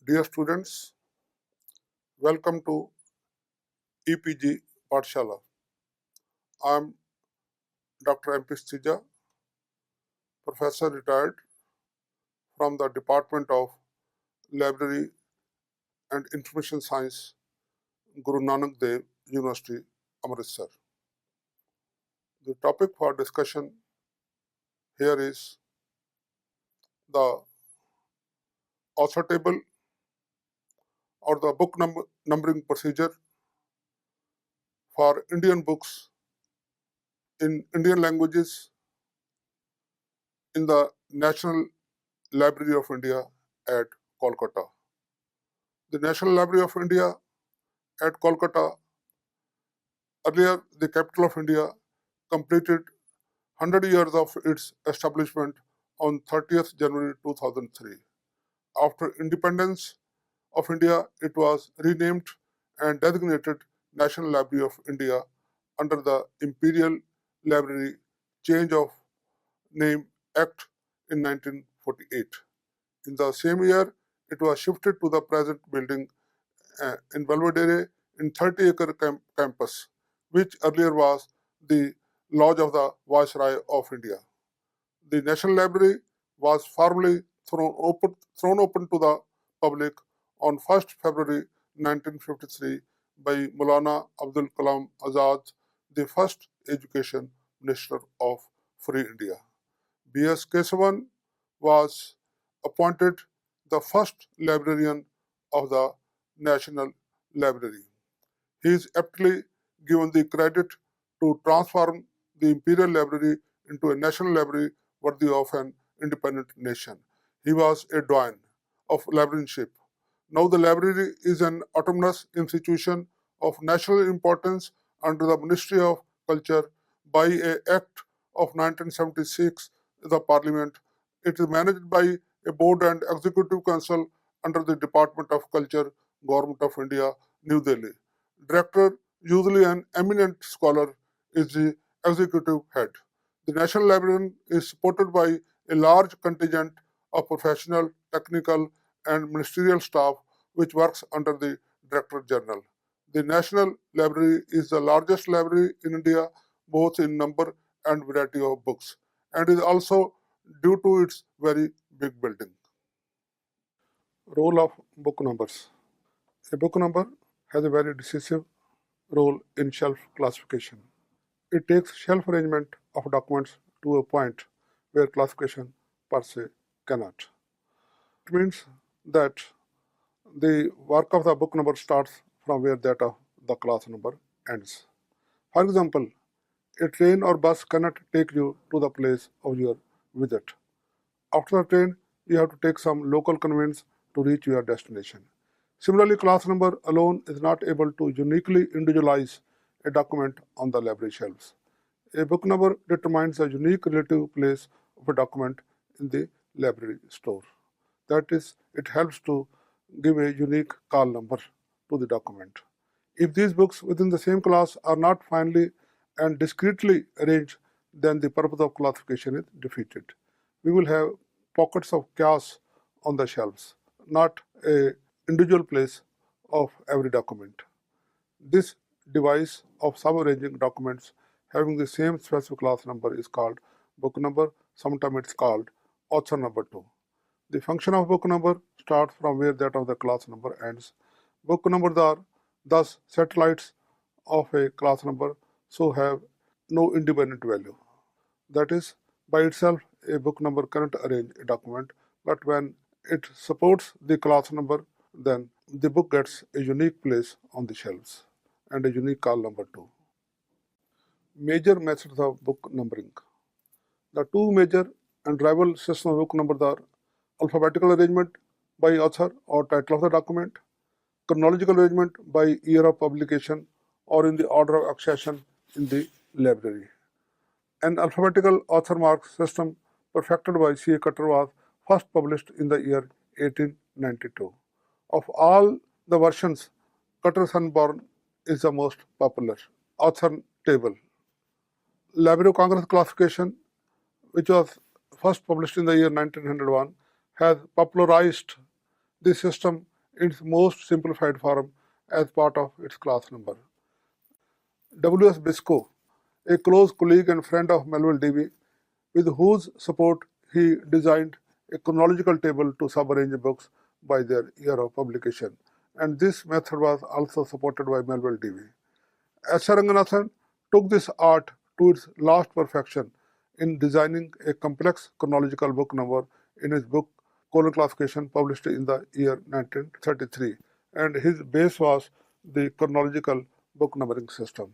Dear students, welcome to EPG Pathshala. I am Dr. M.P. Satija, Professor retired from the Department of Library and Information Science, Guru Nanak Dev University, Amritsar. The topic for discussion here is the author table or the book numbering procedure for Indian books in Indian languages in the National Library of India at Kolkata. The National Library of India at Kolkata, earlier the capital of India, completed 100 years of its establishment on 30th January 2003. After independence of India, it was renamed and designated National Library of India under the Imperial Library Change of Name Act in 1948. In the same year, it was shifted to the present building in Belvedere in 30-acre campus, which earlier was the lodge of the Viceroy of India. The National Library was formally thrown open to the public on 1st February 1953 by Maulana Abdul Kalam Azad, the first Education Minister of Free India. B.S. Kesavan was appointed the first librarian of the National Library. He is aptly given the credit to transform the Imperial Library into a national library worthy of an independent nation. He was a doyen of librarianship. Now the library is an autonomous institution of national importance under the Ministry of Culture by an Act of 1976, the Parliament. It is managed by a board and executive council under the Department of Culture, Government of India, New Delhi. Director, usually an eminent scholar, is the executive head. The National Librarian is supported by a large contingent of professional, technical, and ministerial staff which works under the Director General. The National Library is the largest library in India, both in number and variety of books, and is also due to its very big building. Role of book numbers. A book number has a very decisive role in shelf classification. It takes shelf arrangement of documents to a point where classification per se cannot. It means that the work of the book number starts from where that of the class number ends. For example, a train or bus cannot take you to the place of your visit. After the train, you have to take some local conveyance to reach your destination. Similarly, class number alone is not able to uniquely individualize a document on the library shelves. A book number determines the unique relative place of a document in the library store. That is, it helps to give a unique call number to the document. If these books within the same class are not finely and discretely arranged, then the purpose of classification is defeated. We will have pockets of chaos on the shelves, not an individual place of every document. This device of sub-arranging documents having the same specific class number is called book number. Sometimes it's called author number too. The function of book number starts from where that of the class number ends. Book numbers are thus satellites of a class number, so have no independent value. That is, by itself, a book number cannot arrange a document, but when it supports the class number, then the book gets a unique place on the shelves and a unique call number too. Major methods of book numbering. The two major and rival systems of book numbers are alphabetical arrangement by author or title of the document, chronological arrangement by year of publication or in the order of accession in the library. An alphabetical author mark system perfected by C.A. Cutter was first published in the year 1892. Of all the versions, Cutter's Unborn is the most popular. Author table. Library of Congress classification, which was first published in the year 1901, has popularized this system in its most simplified form as part of its class number. W.S. Biscoe, a close colleague and friend of Melville Dewey, with whose support he designed a chronological table to subarrange books by their year of publication, and this method was also supported by Melville Dewey. S. Ranganathan took this art to its last perfection in designing a complex chronological book number in his book Colon Classification, published in the year 1933, and his base was the chronological book numbering system.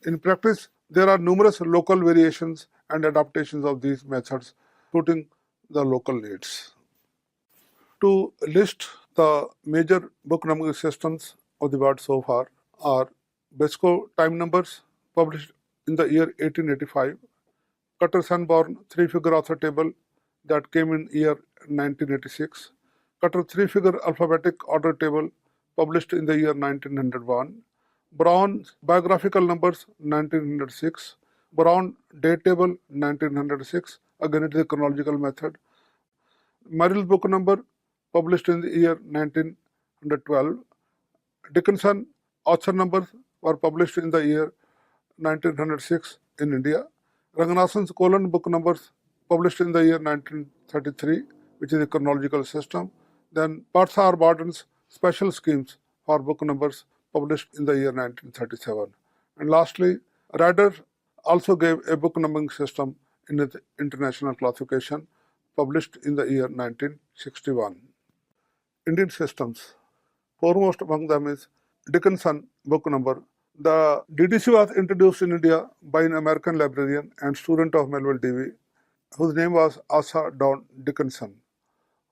In practice, there are numerous local variations and adaptations of these methods suiting the local needs. To list the major book numbering systems of the world so far are Biscoe time numbers, published in the year 1885, Cutter-Sanborn three-figure author table that came in year 1986, Cutter three-figure alphabetic order table published in the year 1901, Brown's biographical numbers 1906, Brown date table 1906, again it is a chronological method, Merrill's book number published in the year 1912, Dickinson author numbers were published in the year 1906 in India. Ranganathan's colon book numbers published in the year 1933, which is a chronological system. Then Partha R. Barden's special schemes for book numbers published in the year 1937. And lastly, Rader also gave a book numbering system in its international classification published in the year 1961. Indian systems. Foremost among them is Dickinson book number. The DDC was introduced in India by an American librarian and student of Melville Dewey, whose name was Asa Dawn Dickinson,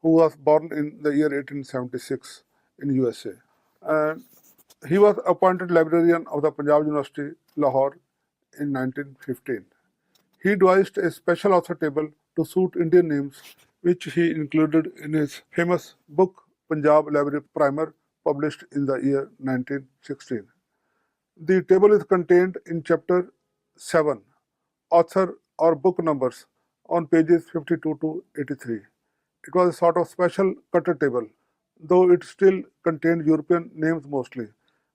who was born in the year 1876 in USA. And he was appointed librarian of the Punjab University, Lahore in 1915. He devised a special author table to suit Indian names, which he included in his famous book Punjab Library Primer, published in the year 1916. The table is contained in chapter 7, author or book numbers, on pages 52 to 83. It was a sort of special cutter table, though it still contained European names mostly.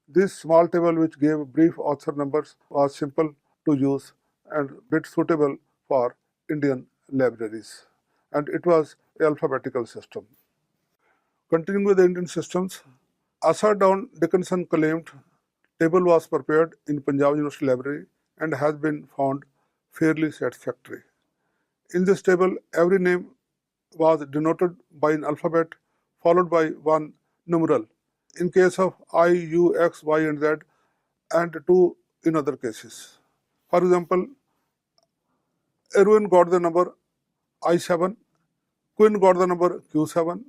This small table, which gave brief author numbers, was simple to use and bit suitable for Indian libraries, and it was an alphabetical system. Continuing with the Indian systems, Asa Dawn Dickinson claimed table was prepared in Punjab University Library and has been found fairly satisfactory. In this table, every name was denoted by an alphabet followed by one numeral in case of I, U, X, Y, and Z, and 2 in other cases. For example, Erwin got the number I7, Quinn got the number Q7,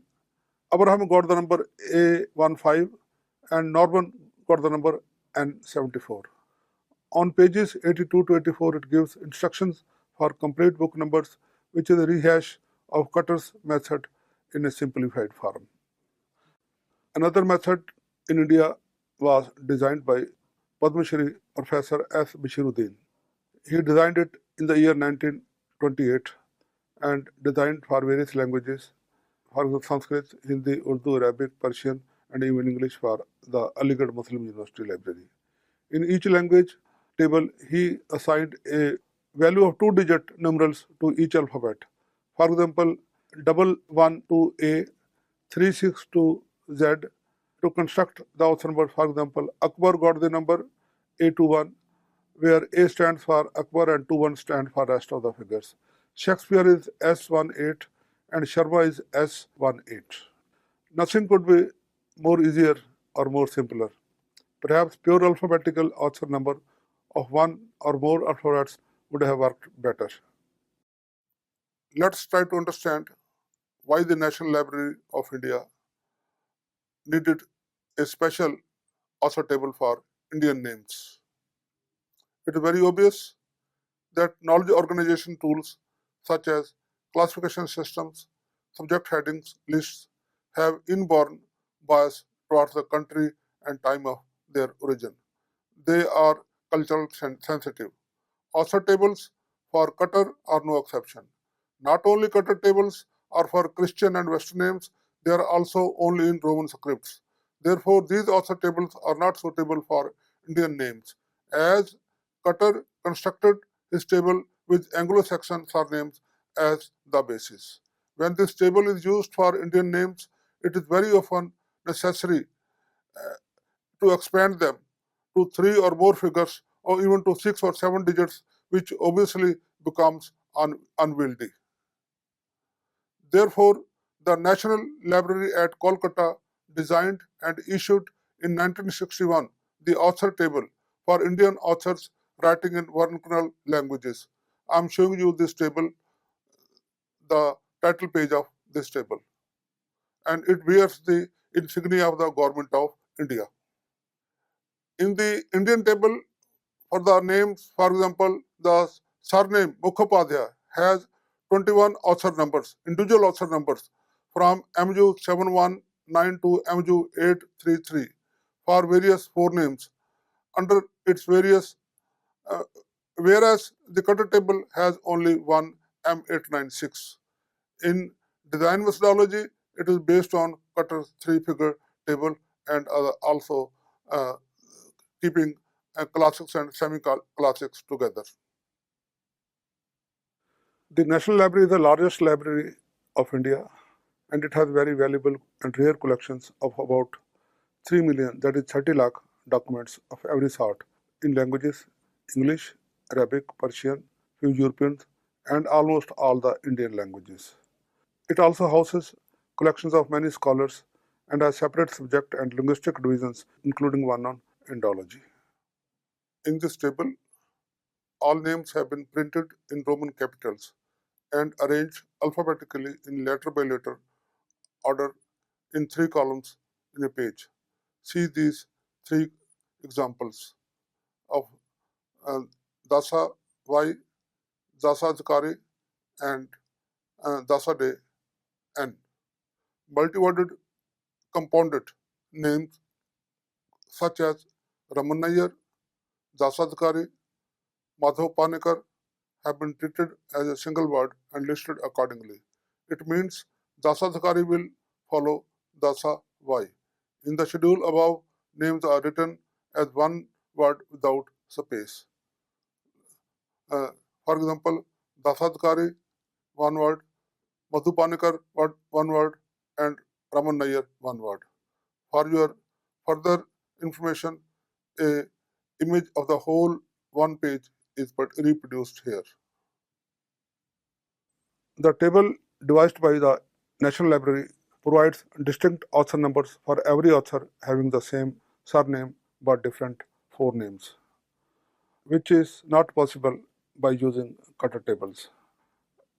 Abraham got the number A15, and Norman got the number N74. On pages 82 to 84, it gives instructions for complete book numbers, which is a rehash of Cutter's method in a simplified form. Another method in India was designed by Padma Shri Professor S. Bashiruddin. He designed it in the year 1928 and designed for various languages, for Sanskrit, Hindi, Urdu, Arabic, Persian, and even English for the Aligarh Muslim University Library. In each language table, he assigned a value of 2-digit numerals to each alphabet. For example, 11 to A, 36 to Z. To construct the author number, for example, Akbar got the number A21, where A stands for Akbar and 21 stand for rest of the figures. Shakespeare is S18 and Sharma is S18. Nothing could be more easier or more simpler. Perhaps pure alphabetical author number of one or more alphabets would have worked better. Let's try to understand why the National Library of India needed a special author table for Indian names. It is very obvious that knowledge organization tools such as classification systems, subject headings, lists have inborn bias towards the country and time of their origin. They are cultural sensitive. Author tables for Cutter are no exception. Not only Cutter tables are for Christian and Western names, They are also only in Roman scripts. Therefore, these author tables are not suitable for Indian names, as Cutter constructed his table with Anglo-Saxon surnames as the basis. When this table is used for Indian names, it is very often necessary to expand them to three or more figures or even to 6 or 7 digits, which obviously becomes unwieldy. Therefore, the National Library at Kolkata designed and issued in 1961 the author table for Indian authors writing in vernacular languages. I am showing you this table, the title page of this table, and it bears the insignia of the Government of India. In the Indian table, for the names, for example, the surname Mukhopadhyay has 21 author numbers, individual author numbers from MU 719 to MU 833 for various forenames under its various, uh, whereas the Cutter table has only one M896. In design methodology, it is based on Cutter's three-figure table and also uh, keeping classics and semi-classics together. The National Library is the largest library of India, and it has very valuable and rare collections of about 3 million, that is 30 lakh documents of every sort in languages English, Arabic, Persian, few Europeans, and almost all the Indian languages. It also houses collections of many scholars and has separate subject and linguistic divisions, including one on Indology. In this table, all names have been printed in Roman capitals and arranged alphabetically in letter by letter order in 3 columns in a page. See these 3 examples of Dasa Y, Dasa Zakari, and Dasa De N. Multi-worded compounded names such as Raman Nayyar, Dasa Zakari, Madhav Panekar have been treated as a single word and listed accordingly. It means Dasa Zakari will follow Dasa Y. In the schedule above, names are written as one word without space. For example, Dasa Zakari, one word, Madhu Panikar, one word, and Raman Nayyar, one word. For your further information, a image of the whole one page is reproduced here. The table devised by the National Library provides distinct author numbers for every author having the same surname but different forenames, which is not possible by using Cutter tables.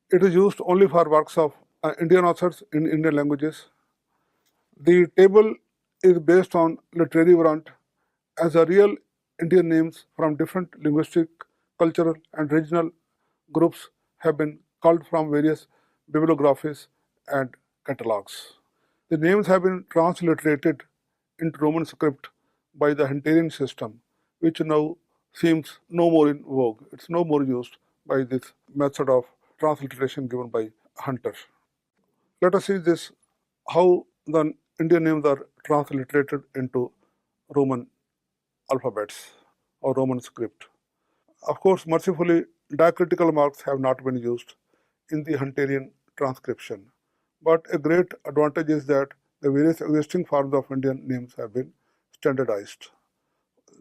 It is used only for works of Indian authors in Indian languages. The table is based on literary variant as a real Indian names from different linguistic, cultural, and regional groups have been culled from various bibliographies and catalogs. The names have been transliterated into Roman script by the Hunterian system, which now seems no more in vogue. It's no more used by this method of transliteration given by Hunter. Let us see this, how the Indian names are transliterated into Roman alphabets or Roman script. Of course, mercifully, diacritical marks have not been used in the Hunterian transcription, but a great advantage is that the various existing forms of Indian names have been standardized.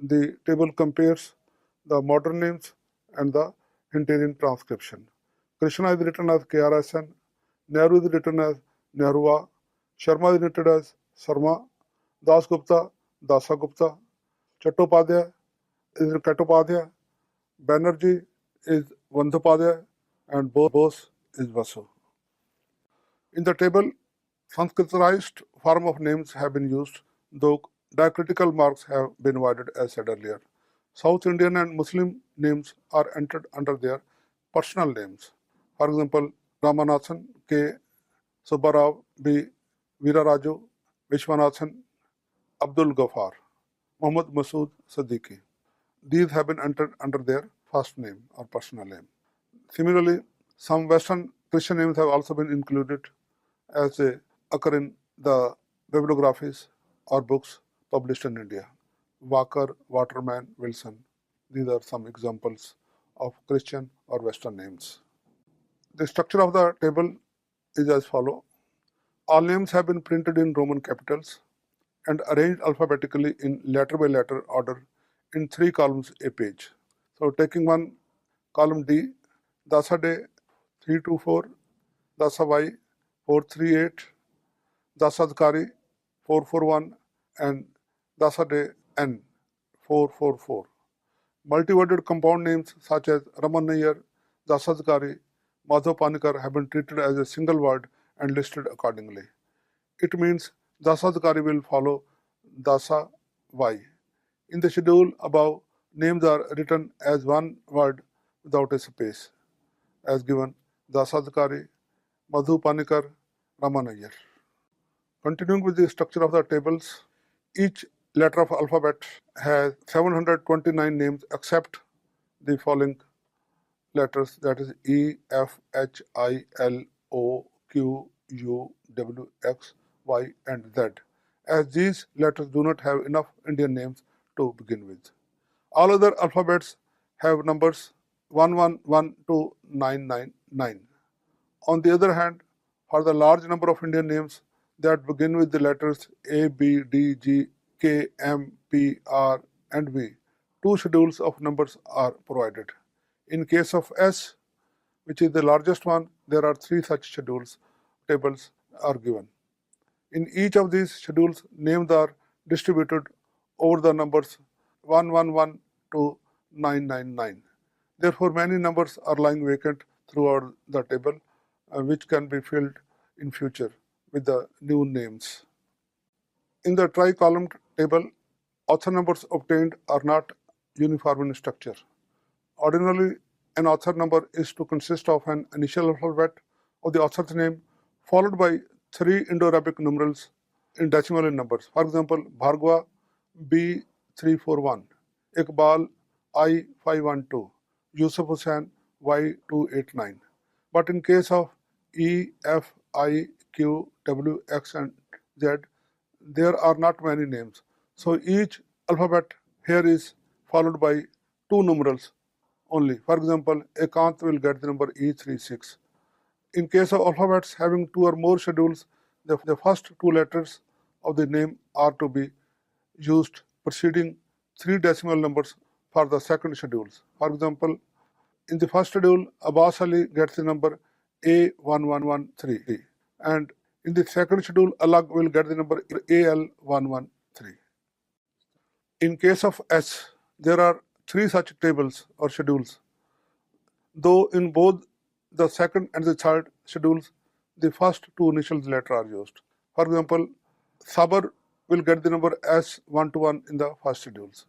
The table compares the modern names and the Hunterian transcription. Krishna is written as KRSN, Nehru is written as Nehrua, Sharma is written as Sarma, Das Gupta, Dasa Gupta, Chattopadhyay is Chattopadhyay, Banerjee is Vandhapadhyay, and Bose is Vasu. In the table, Sanskritized form of names have been used, though diacritical marks have been avoided as said earlier. South Indian and Muslim names are entered under their personal names. For example, Ramanathan K. Subbarao B. Veeraraju, Vishwanathan, Abdul Ghaffar, Muhammad Masood Siddiqui. These have been entered under their first name or personal name. Similarly, some Western Christian names have also been included as they occur in the bibliographies or books published in India. Walker, Waterman, Wilson. These are some examples of Christian or Western names. The structure of the table is as follows. All names have been printed in Roman capitals and arranged alphabetically in letter by letter order in 3 columns a page. So taking one column D, Dasa Day 324, Dasa Y 438, Dasa Adhikari 441 and Dasa Day N 444. Multi-worded compound names such as Raman Nayyar, Dasa Adhikari, Madhav Panikar have been treated as a single word and listed accordingly. It means Dasa Adhikari will follow Dasa Y. In the schedule above, names are written as one word without a space, as given Dasa Adhikari, Madhu Panikar, Raman Nayyar. Continuing with the structure of the tables, each letter of alphabet has 729 names except the following letters, that is E, F, H, I, L, O, Q, U, W, X, Y and Z, as these letters do not have enough Indian names to begin with. All other alphabets have numbers 111 to 999. On the other hand, for the large number of Indian names that begin with the letters A, B, D, G, K, M, P, R, and V, 2 schedules of numbers are provided. In case of S, which is the largest one, there are 3 such tables are given. In each of these schedules, names are distributed over the numbers 111 to 999. Therefore, many numbers are lying vacant throughout the table, which can be filled in future with the new names. In the tri-column table, author numbers obtained are not uniform in structure. Ordinarily, an author number is to consist of an initial alphabet of the author's name followed by 3 Indo-Arabic numerals in decimal in numbers. For example, Bhargava B341, Iqbal I512, Yusuf Hussain Y289. But in case of E, F, I, Q, W, X and Z, there are not many names. So each alphabet here is followed by 2 numerals only. For example, Ekant will get the number E36. In case of alphabets having 2 or more schedules, the first 2 letters of the name are to be used preceding 3 decimal numbers for the second schedules. For example, in the first schedule, Abbas Ali gets the number A1113, and in the second schedule, Alag will get the number AL113. In case of S, there are 3 such tables or schedules, though in both the second and the third schedules, the first 2 initial letters are used. For example, Sabar will get the number S121 in the first schedules.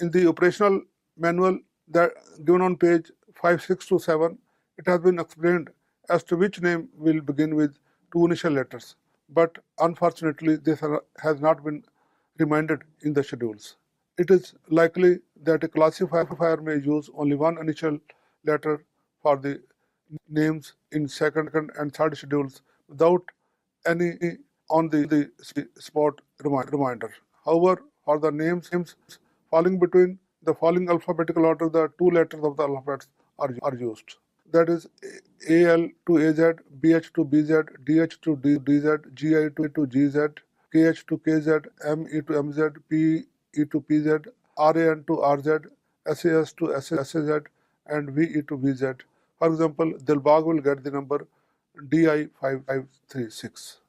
In the operational manual that given on page 5, 6 to 7, it has been explained as to which name will begin with 2 initial letters, but unfortunately this has not been reminded in the schedules. It is likely that a classifier may use only 1 initial letter for the names in second and third schedules without any on the spot reminder. However, for the names falling between the following alphabetical order, the 2 letters of the alphabets are used. That is AL to AZ, BH to BZ, DH to DZ, GI to GZ, KH to KZ, ME to MZ, PE to PZ, RAN to RZ, SAS to SAZ, and VE to VZ. For example, Dilbag will get the number DI5536.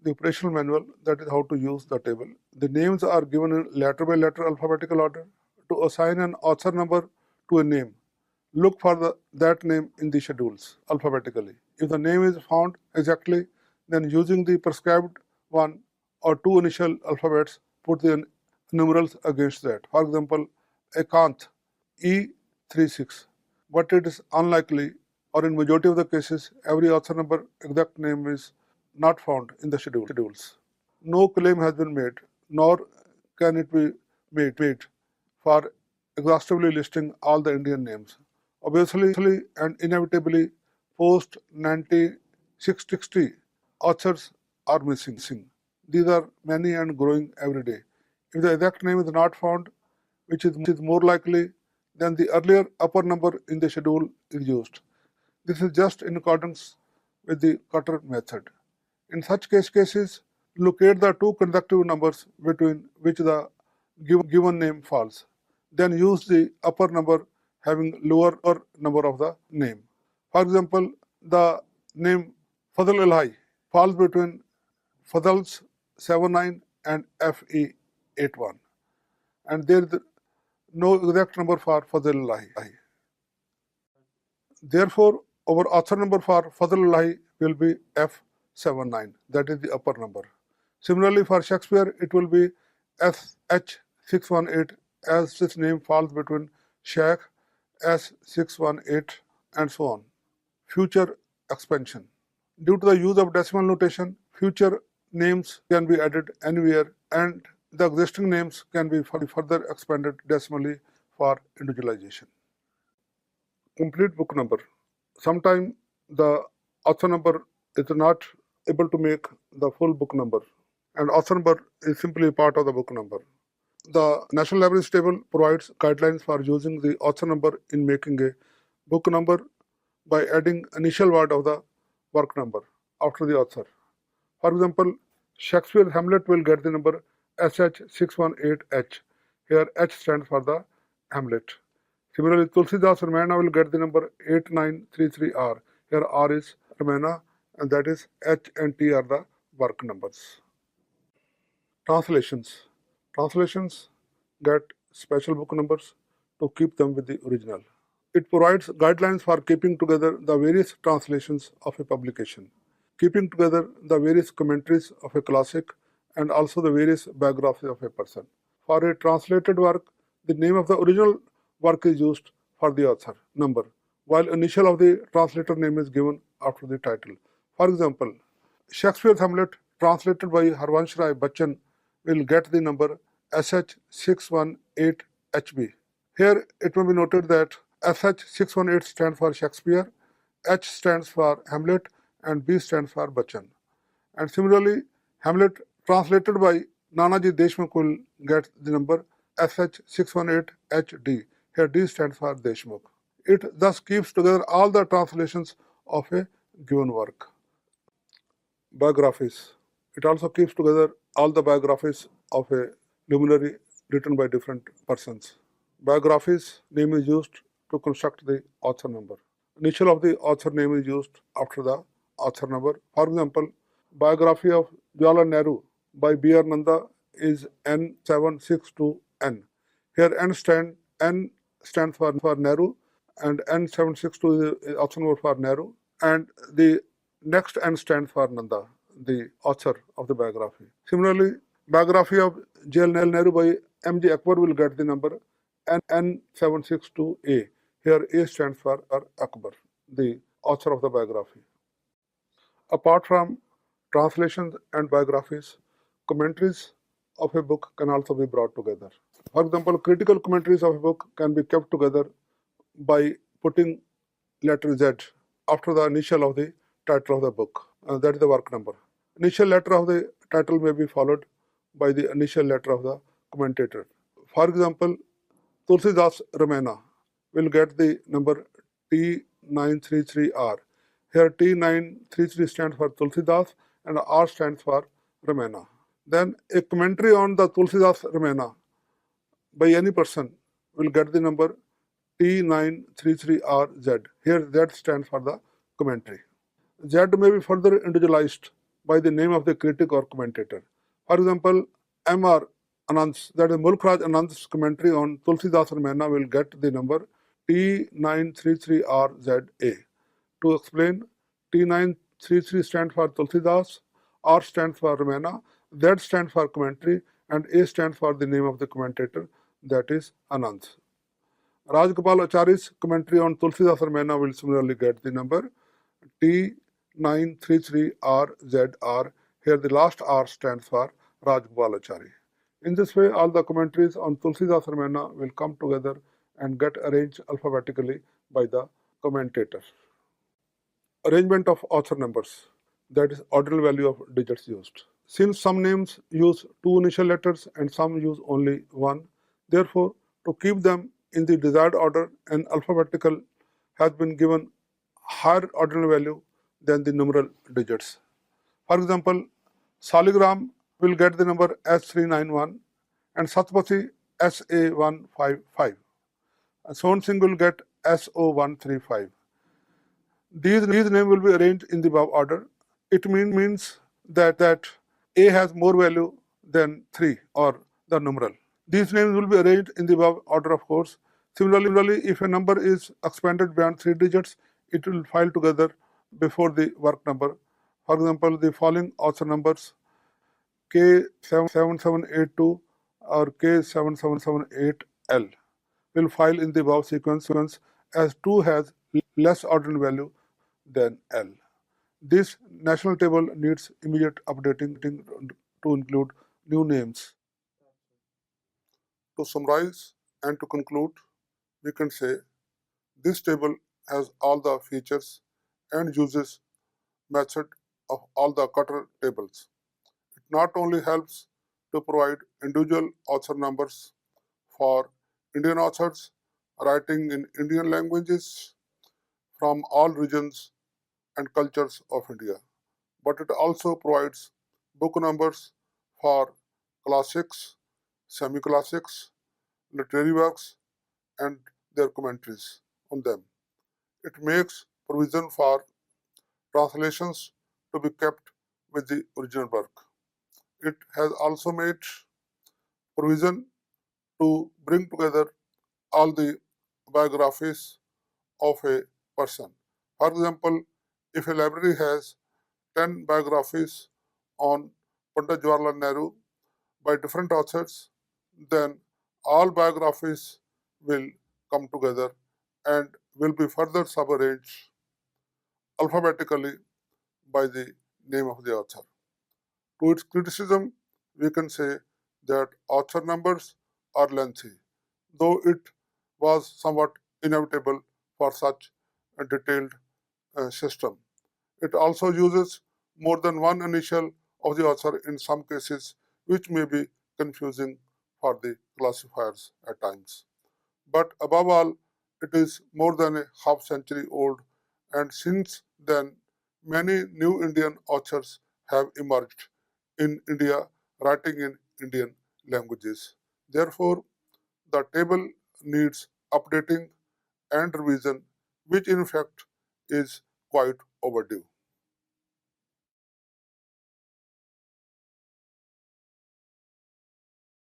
The operational manual, that is how to use the table. The names are given in letter by letter alphabetical order. To assign an author number to a name, look for that name in the schedules alphabetically. If the name is found exactly, then using the prescribed 1 or 2 initial alphabets, put the numerals against that. For example, Ekant E36. But it is unlikely, or in majority of the cases, every author number exact name is not found in the schedules. No claim has been made, nor can it be made for exhaustively listing all the Indian names. Obviously and inevitably, post 1960, authors are missing. These are many and growing every day. If the exact name is not found, which is more likely, then the earlier upper number in the schedule is used. This is just in accordance with the Cutter method. In such cases, locate the two consecutive numbers between which the given name falls. Then use the upper number having lower number of the name. For example, the name Fadl Ilahi falls between Fadl's 79 and FE81, and there is no exact number for Fadl Ilahi. Therefore, our author number for Fadl Ilahi will be F79, that is the upper number. Similarly, for Shakespeare, it will be SH618, as this name falls between Sheikh, S618, and so on. Future expansion. Due to the use of decimal notation, future names can be added anywhere, and the existing names can be further expanded decimally for individualization. Complete book number. Sometimes the author number is not able to make the full book number, and author number is simply part of the book number. The National Libraries Table provides guidelines for using the author number in making a book number by adding initial word of the work number after the author. For example, Shakespeare's Hamlet will get the number SH618H. Here H stands for the Hamlet. Similarly, Tulsidas Ramayana will get the number 8933R. Here R is Ramayana, and that is H and T are the work numbers. Translations. Translations get special book numbers to keep them with the original. It provides guidelines for keeping together the various translations of a publication, keeping together the various commentaries of a classic, and also the various biographies of a person. For a translated work, the name of the original work is used for the author number, while initial of the translator name is given after the title. For example, Shakespeare's Hamlet, translated by Harvansh Rai Bachchan, will get the number SH618HB. Here it may be noted that SH618 stands for Shakespeare, H stands for Hamlet, and B stands for Bachchan. And similarly, Hamlet translated by Nanaji Deshmukh will get the number SH618HD. Here D stands for Deshmukh. It thus keeps together all the translations of a given work. Biographies. It also keeps together all the biographies of a luminary written by different persons. Biographies name is used to construct the author number. Initial of the author name is used after the author number. For example, biography of Jawaharlal Nehru by B.R. Nanda is N762N. Here N stands for Nehru, and N762 is author number for Nehru, and the next N stands for Nanda, the author of the biography. Similarly, biography of Jawaharlal Nehru by M.J. Akbar will get the number N762A. Here A stands for Akbar, the author of the biography. Apart from translations and biographies, commentaries of a book can also be brought together. For example, critical commentaries of a book can be kept together by putting letter Z after the initial of the title of the book. That is the work number. Initial letter of the title may be followed by the initial letter of the commentator. For example, Tulsidas Ramayana will get the number T933R. Here T933 stands for Tulsidas and R stands for Ramayana. Then a commentary on the Tulsidas Ramayana by any person will get the number T933RZ. Here Z stands for the commentary. Z may be further individualized by the name of the critic or commentator. For example, M.R. Anand's, that is Mulk Raj Anand's commentary on Tulsidas Ramayana will get the number T933RZA. To explain, T933 stands for Tulsidas, R stands for Ramayana, Z stands for commentary, and A stands for the name of the commentator, that is Anand. Rajgopal Achari's commentary on Tulsidas Ramayana will similarly get the number T933RZR. Here the last R stands for Rajgopal Achari. In this way, all the commentaries on Tulsidas Ramayana will come together and get arranged alphabetically by the commentators. Arrangement of author numbers. that is ordinal value of digits used. Since some names use two initial letters and some use only one, therefore, to keep them in the desired order, an alphabetical has been given higher ordinal value than the numeral digits. For example, Saligram will get the number S391 and Satpathy SA155. And Son Singh will get SO135. These names will be arranged in the above order. It means that A has more value than 3 or the numeral. These names will be arranged in the above order, of course. Similarly, if a number is expanded beyond 3 digits, it will file together before the work number. For example, the following author numbers K7782 or K7778L will file in the above sequence as 2 has less ordinal value than L. This national table needs immediate updating to include new names. To summarize and to conclude, we can say this table has all the features and uses method of all the Cutter tables. It not only helps to provide individual author numbers for Indian authors writing in Indian languages from all regions and cultures of India, but it also provides book numbers for classics, semi-classics, literary works, and their commentaries on them. It makes provision for translations to be kept with the original work. It has also made provision to bring together all the biographies of a person. For example, if a library has 10 biographies on Pandit Jawaharlal Nehru by different authors, then all biographies will come together and will be further subarranged alphabetically by the name of the author. To its criticism, we can say that author numbers are lengthy, though it was somewhat inevitable for such a detailed system. It also uses more than one initial of the author in some cases, which may be confusing for the classifiers at times. But above all, it is more than a half century old, and since then, many new Indian authors have emerged in India writing in Indian languages. Therefore, the table needs updating and revision, which in fact is quite overdue.